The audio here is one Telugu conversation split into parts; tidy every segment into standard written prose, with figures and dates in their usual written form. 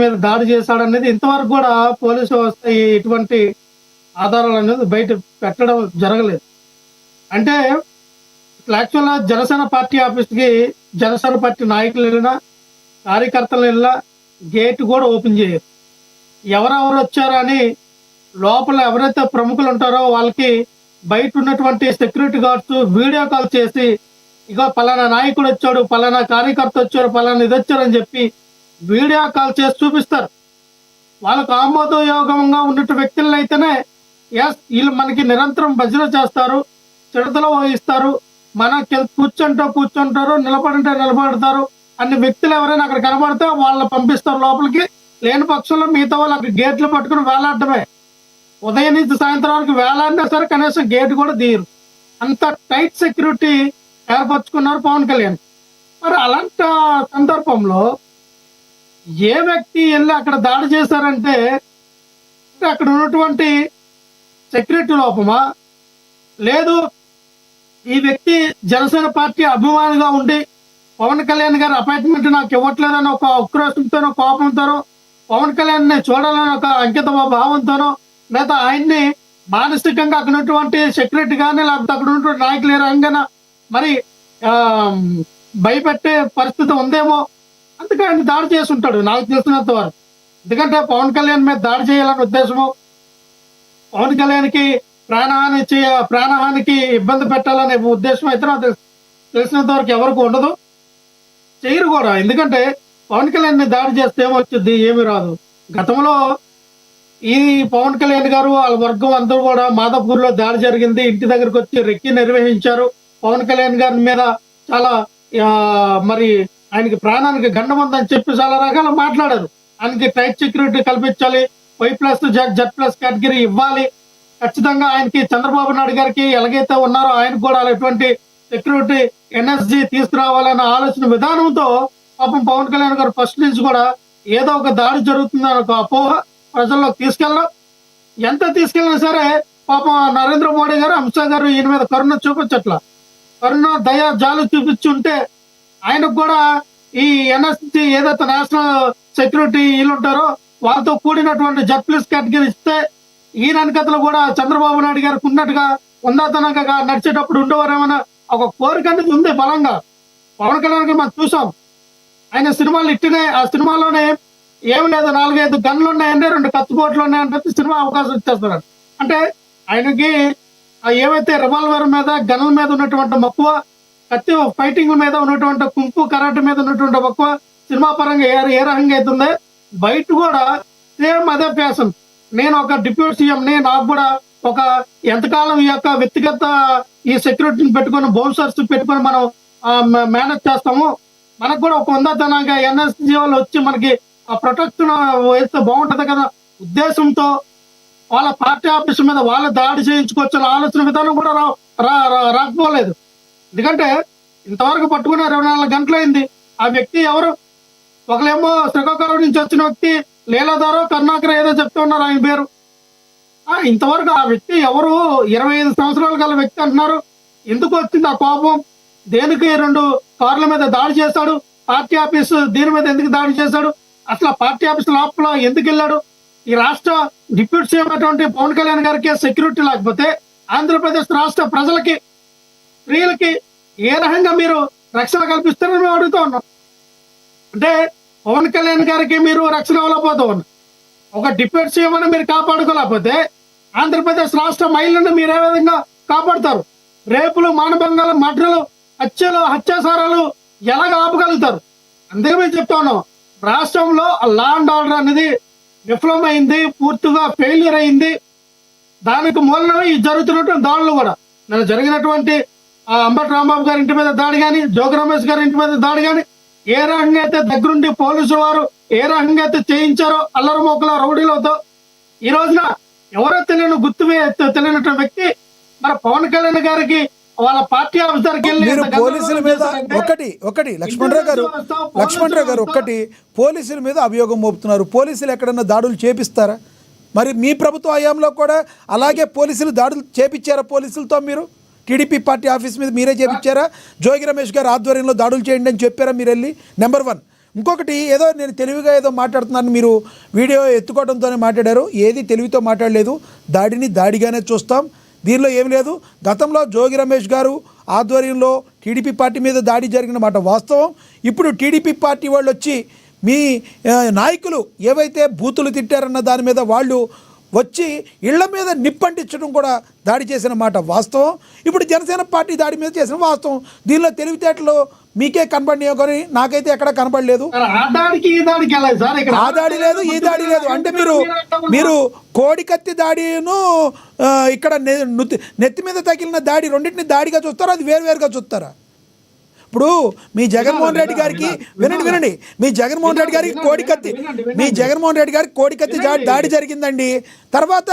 మీద దాడి చేశాడనేది ఇంతవరకు కూడా పోలీసు వ్యవస్థ ఇటువంటి ఆధారాలు అనేది బయట పెట్టడం జరగలేదు. అంటే యాక్చువల్‌గా జనసేన పార్టీ ఆఫీస్‌కి జనసేన పార్టీ నాయకులు వెళ్ళినా, కార్యకర్తలు వెళ్ళినా గేట్ కూడా ఓపెన్ చేయరు. ఎవరెవరు వచ్చారని లోపల ఎవరైతే ప్రముఖులు ఉంటారో వాళ్ళకి బయట ఉన్నటువంటి సెక్యూరిటీ గార్డ్స్ వీడియో కాల్ చేసి, ఇగో పలానా నాయకుడు వచ్చాడు, పలానా కార్యకర్త వచ్చాడు, పలానా ఇది వచ్చారని చెప్పి వీడియో కాల్ చేసి చూపిస్తారు. వాళ్ళకు ఆమోదయోగంగా ఉన్నట్టు వ్యక్తులను అయితేనే వీళ్ళు మనకి నిరంతరం భజన చేస్తారు, చిడతలు వహిస్తారు, మనకి కూర్చుంటారు, నిలబడంటే నిలబడతారు అన్ని వ్యక్తులు ఎవరైనా అక్కడ కనబడితే వాళ్ళని పంపిస్తారు లోపలికి. లేని పక్షంలో మిగతా వాళ్ళు అక్కడ గేట్లు పట్టుకుని వేలాడటమే. ఉదయం నుంచి సాయంత్రం వరకు వేలాడినా సరే కనీసం గేట్ కూడా తీయరు. అంత టైట్ సెక్యూరిటీ ఏర్పరచుకున్నారు పవన్ కళ్యాణ్. మరి అలాంటి సందర్భంలో ఏ వ్యక్తి వెళ్ళి అక్కడ దాడి చేశారంటే అక్కడ ఉన్నటువంటి సెక్యూరిటీ లోపమా, లేదు ఈ వ్యక్తి జనసేన పార్టీ అభిమానిగా ఉండి పవన్ కళ్యాణ్ గారి అపాయింట్మెంట్ నాకు ఇవ్వట్లేదని ఒక ఉక్రోషంతోనో కోపంతోనో, పవన్ కళ్యాణ్ ని చూడాలని ఒక అంకిత భావంతోనో, లేదా ఆయన్ని మానసికంగా అక్కడ ఉన్నటువంటి సెక్యూరిటీ కానీ లేకపోతే అక్కడ ఉన్నటువంటి నాయకులు ఏ రంగాన మరి భయపెట్టే పరిస్థితి ఉందేమో, అందుకే ఆయన దాడి చేసి ఉంటాడు నాకు తెలిసినంత వరకు. ఎందుకంటే పవన్ కళ్యాణ్ మీద దాడి చేయాలనే ఉద్దేశము, పవన్ కళ్యాణ్కి ప్రాణహానికి ఇబ్బంది పెట్టాలనే ఉద్దేశం అయితే నాకు తెలిసినంత వరకు ఎవరికి ఉండదు, చేయరు కూడా. ఎందుకంటే పవన్ కళ్యాణ్ ని దాడి చేస్తే ఏమొచ్చుద్ది, ఏమి రాదు. గతంలో ఈ పవన్ కళ్యాణ్ గారు వాళ్ళ వర్గం అందరూ కూడా మాదాపూర్లో దాడి జరిగింది, ఇంటి దగ్గరకు వచ్చి రెక్కి నిర్వహించారు. పవన్ కళ్యాణ్ గారి మీద చాలా మరి ఆయనకి ప్రాణానికి గండం ఉందని చెప్పి చాలా రకాల మాట్లాడారు. ఆయనకి టైట్ సెక్యూరిటీ కల్పించాలి, Y+ Z+ కేటగిరీ ఇవ్వాలి, ఖచ్చితంగా ఆయనకి చంద్రబాబు నాయుడు గారికి ఎలాగైతే ఉన్నారో ఆయనకు కూడా ఎటువంటి సెక్యూరిటీ NSG తీసుకురావాలన్న ఆలోచన విధానంతో పాపం పవన్ కళ్యాణ్ గారు ఫస్ట్ నుంచి కూడా ఏదో ఒక దాడి జరుగుతుందని ఒక అపోహ ప్రజల్లోకి తీసుకెళ్ళడం. ఎంత తీసుకెళ్ళినా సరే పాపం నరేంద్ర మోడీ గారు, అమిత్ షా గారు ఈయన మీద కరుణ చూపించట్ల. కరుణ దయా జాలు చూపించుంటే ఆయనకు కూడా ఈ NSG ఏదైతే నేషనల్ సెక్యూరిటీ వీళ్ళు ఉంటారో వాళ్ళతో కూడినటువంటి Z+ కేటగిరీ ఇస్తే ఈయన వెనకతలు కూడా చంద్రబాబు నాయుడు గారికి ఉన్నట్టుగా ఉందాతనంగా నడిచేటప్పుడు ఉండేవారేమన్నా ఒక కోరిక అనేది ఉంది బలంగా. పవన్ కళ్యాణ్ గారు మనం చూసాం, ఆయన సినిమాలు ఇట్టినే, ఆ సినిమాలోనే ఏమి లేదు 4-5 గన్లు ఉన్నాయండి, 2 కత్తిపోట్లు ఉన్నాయంటే సినిమా అవకాశం ఇచ్చేస్తారు. అంటే ఆయనకి ఏవైతే రివాల్వర్ మీద గన్ల మీద ఉన్నటువంటి మక్కువ, కత్తి ఫైటింగ్ మీద ఉన్నటువంటి కుంపు కరాటే మీద ఉన్నటువంటి మక్కువ సినిమా పరంగా ఏ రకంగా అవుతుంది, బయట కూడా సేమ్ అదే ఫ్యాషన్. నేను ఒక డిప్యూటీ సీఎంని, నాకు కూడా ఒక ఎంతకాలం ఈ యొక్క వ్యక్తిగత ఈ సెక్యూరిటీని పెట్టుకొని బౌన్సర్స్ పెట్టుకొని మనం మేనేజ్ చేస్తాము, మనకు కూడా ఒక ఉందతనంగా NSG వాళ్ళు వచ్చి మనకి ఆ ప్రొటెక్షన్ వేస్తే బాగుంటది కదా ఉద్దేశంతో వాళ్ళ పార్టీ ఆఫీస్ మీద వాళ్ళ దాడి చేయించుకోవచ్చు ఆలోచన విధానం కూడా రాకపోలేదు. ఎందుకంటే ఇంతవరకు పట్టుకున్న 24 గంటలైంది. ఆ వ్యక్తి ఎవరు, ఒకలేమో శ్రీకాకుళం నుంచి వచ్చిన వ్యక్తి లీలాధారో కరుణాకర్ ఏదో చెప్తూ ఉన్నారు ఆయన పేరు. ఇంతవరకు ఆ వ్యక్తి ఎవరు, 25 సంవత్సరాలు గల వ్యక్తి అంటున్నారు. ఎందుకు వచ్చింది ఆ కోపం, దేనికి 2 కార్ల మీద దాడి చేశాడు, పార్టీ ఆఫీస్ దీని మీద ఎందుకు దాడి చేశాడు, అసలు పార్టీ ఆఫీస్ లోపల ఎందుకు వెళ్ళాడు? ఈ రాష్ట్ర డిప్యూటీ సీఎం అటువంటి పవన్ కళ్యాణ్ గారికి సెక్యూరిటీ లేకపోతే ఆంధ్రప్రదేశ్ రాష్ట్ర ప్రజలకి, స్త్రీలకి ఏ రకంగా మీరు రక్షణ కల్పిస్తారని మేము అడుగుతూ ఉన్నాం. అంటే పవన్ కళ్యాణ్ గారికి మీరు రక్షణ ఇవ్వలేకపోతూ ఉన్నారు. ఒక డిప్యూటీ సీఎం అని మీరు కాపాడుకోలేకపోతే ఆంధ్రప్రదేశ్ రాష్ట్ర మహిళలను మీరు ఏ విధంగా కాపాడుతారు? రేపులు, మానభంగాలు, మర్డర్లు, హత్యలు, అత్యాచారాలు ఎలాగ ఆపగలుగుతారు? అందుకే మేము చెప్తా ఉన్నాం, రాష్ట్రంలో లా అండ్ ఆర్డర్ అనేది విఫలమైంది, పూర్తిగా ఫెయిల్యూర్ అయింది. దానికి మూలమే ఈ జరుగుతున్నటువంటి దాడులు కూడా. నేను జరిగినటువంటి అంబటి రాంబాబు గారి ఇంటి మీద దాడి కానీ, జోగి రమేష్ గారి ఇంటి మీద దాడి కానీ, ఏ రకంగా అయితే దగ్గరుండి పోలీసు వారు ఏ రకంగా అయితే చేయించారో అల్లరి మోకల రౌడీలతో, ఈ రోజున ఎవరో తెలియని తెలియనటువంటి వ్యక్తి మరి పవన్ కళ్యాణ్ గారికి వాళ్ళ పార్టీ ఆఫీస్ దగ్గరికి వెళ్ళి పోలీసుల మీద ఒకటి లక్ష్మణరావు గారు ఒకటి పోలీసుల మీద అభియోగం మోపుతున్నారు. పోలీసులు ఎక్కడన్నా దాడులు చేపిస్తారా? మరి మీ ప్రభుత్వ హయాంలో కూడా అలాగే పోలీసులు దాడులు చేపించారా? పోలీసులతో మీరు టీడీపీ పార్టీ ఆఫీస్ మీద మీరే చేపించారా? జోగి రమేష్ గారు ఆధ్వర్యంలో దాడులు చేయండి అని చెప్పారా మీరు వెళ్ళి? నెంబర్ 1. ఇంకొకటి ఏదో నేను తెలివిగా ఏదో మాట్లాడుతున్నాను, మీరు వీడియో ఎత్తుకోవడంతోనే మాట్లాడారు. ఏది తెలివితో మాట్లాడలేదు, దాడిని దాడిగానే చూస్తాం, దీనిలో ఏమి లేదు. గతంలో జోగి రమేష్ గారు ఆధ్వర్యంలో టీడీపీ పార్టీ మీద దాడి జరిగిన మాట వాస్తవం. ఇప్పుడు టీడీపీ పార్టీ వాళ్ళు వచ్చి మీ నాయకులు ఏవైతే బూతులు తిట్టారన్న దాని మీద వాళ్ళు వచ్చి ఇళ్ల మీద నిప్పంటించడం కూడా దాడి చేసిన మాట వాస్తవం. ఇప్పుడు జనసేన పార్టీ దాడి మీద చేసిన వాస్తవం. దీనిలో తెలివితేటలు మీకే కనబడినాయో కానీ నాకైతే ఎక్కడ కనబడలేదు. ఆ దాడికి ఈ దాడికి ఎలా సార్? ఇక్కడ ఆ దాడి లేదు, ఈ దాడి లేదు అంటే మీరు కోడికత్తి దాడిను ఇక్కడ నెత్తి మీద తగిలిన దాడి రెండింటిని దాడిగా చూస్తారా, అది వేరువేరుగా చూస్తారా? ఇప్పుడు మీ జగన్మోహన్ రెడ్డి గారికి వినండి, మీ జగన్మోహన్ రెడ్డి గారికి కోడికత్తి దాడి జరిగిందండి. తర్వాత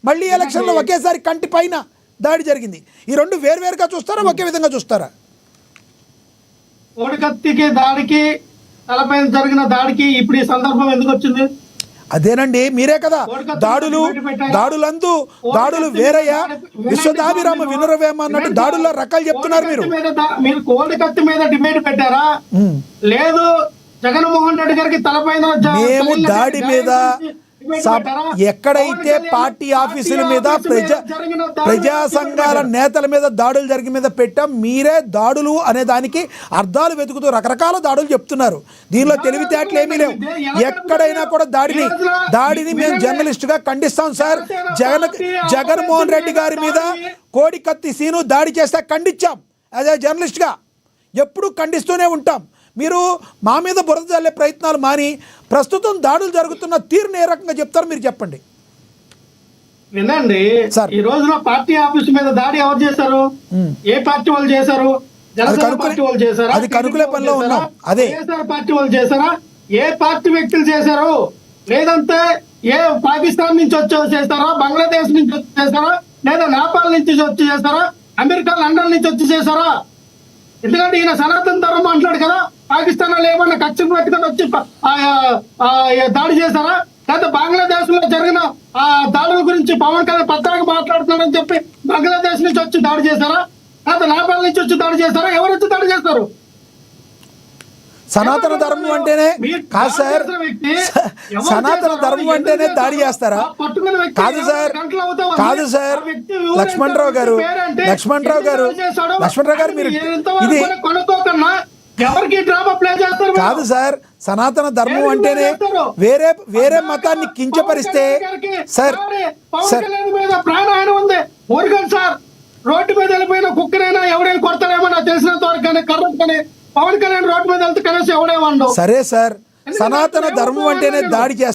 మళ్ళీ ఎలక్షన్లో ఒకేసారి కంటి పైన దాడి జరిగింది. ఈ రెండు వేరువేరుగా చూస్తారా, ఒకే విధంగా చూస్తారా? కోడికత్తికి దాడికి తలపైన జరిగిన దాడికి ఇప్పుడు ఈ సందర్భం ఎందుకు వచ్చింది? అదేనండి, మీరే కదా దాడులు వేరయ్యా, విశ్వదాభిరామ వినురవేమ అన్నట్టు దాడుల్లో రకాలు చెప్తున్నారు మీరు. మీరు కోడికత్తి మీద డిబేట్ పెట్టారా? లేదు జగన్మోహన్ రెడ్డి గారికి తలపైన మేము దాడి మీద ఎక్కడైతే పార్టీ ఆఫీసుల మీద ప్రజా సంఘాల నేతల మీద దాడులు జరిగిన మీద పెట్టాం. మీరే దాడులు అనే దానికి అర్థాలు వెతుకుతూ రకరకాల దాడులు చెప్తున్నారు. దీనిలో తెలివితేటలు ఏమీ లేవు. ఎక్కడైనా కూడా దాడిని మేము జర్నలిస్టుగా ఖండిస్తాం సార్. జగన్మోహన్ రెడ్డి గారి మీద కోడికత్తి సీను దాడి చేస్తే ఖండించాం. అదే జర్నలిస్ట్గా ఎప్పుడూ ఖండిస్తూనే ఉంటాం. మీరు మా మీద బురద చల్లే ప్రయత్నాలు మాని ప్రస్తుతం దాడులు జరుగుతున్న తీరుని ఏ రకంగా చెప్తారు మీరు చెప్పండి. వినండి సార్, ఈ రోజున పార్టీ ఆఫీస్ మీద దాడి ఎవరు చేశారు? ఏ పార్టీ వాళ్ళు చేశారు? జనసేన పార్టీ వాళ్ళు చేశారా? అది కనుక్కునే పనిలో ఉన్నాం. అదే పార్టీ వాళ్ళు చేశారా? ఏ పార్టీ వ్యక్తులు చేశారు? లేదంటే ఏ పాకిస్తాన్ నుంచి వచ్చి చేస్తారా, బంగ్లాదేశ్ నుంచి వచ్చి చేస్తారా, లేదా నేపాల్ నుంచి వచ్చి చేస్తారా, అమెరికా లండన్ నుంచి వచ్చి చేశారా? ఎందుకంటే ఈయన సనాతన ధర్మం మాట్లాడు కదా. పాకిస్తాన్ లో ఏమన్నా కక్ష పెట్టుకొని వచ్చి దాడి చేశారా? లేదా బంగ్లాదేశ్ లో జరిగిన ఆ దాడుల గురించి పవన్ కళ్యాణ్ పత్రానికి మాట్లాడుతున్నాడని చెప్పి బంగ్లాదేశ్ నుంచి వచ్చి దాడి చేశారా? లేదా నేపాల్ నుంచి వచ్చి దాడి చేస్తారా? ఎవరు వచ్చి దాడి చేస్తారు? సనాతన ధర్మం అంటేనే కాదు సార్, సనాతన ధర్మం అంటేనే దాడి చేస్తారా? కాదు సార్ లక్ష్మణరావు గారు మీరు ఇది కాదు సార్. సనాతన ధర్మం అంటేనే వేరే మతాన్ని కించపరిస్తే సార్ ప్రాణాయన ఉంది. ఊరుగండి సార్, రోడ్డు మీద వెళ్ళిపోయిన కుక్కనైనా ఎవరైనా కొడతారేమో నాకు తెలిసినంత వరకు కానీ కర్రని పవన్ కళ్యాణ్ రోడ్డు మీద వెళ్తే కనీసం ఎవడేమో. సరే సార్, సనాతన ధర్మం అంటేనే దాడి చేస్తారు.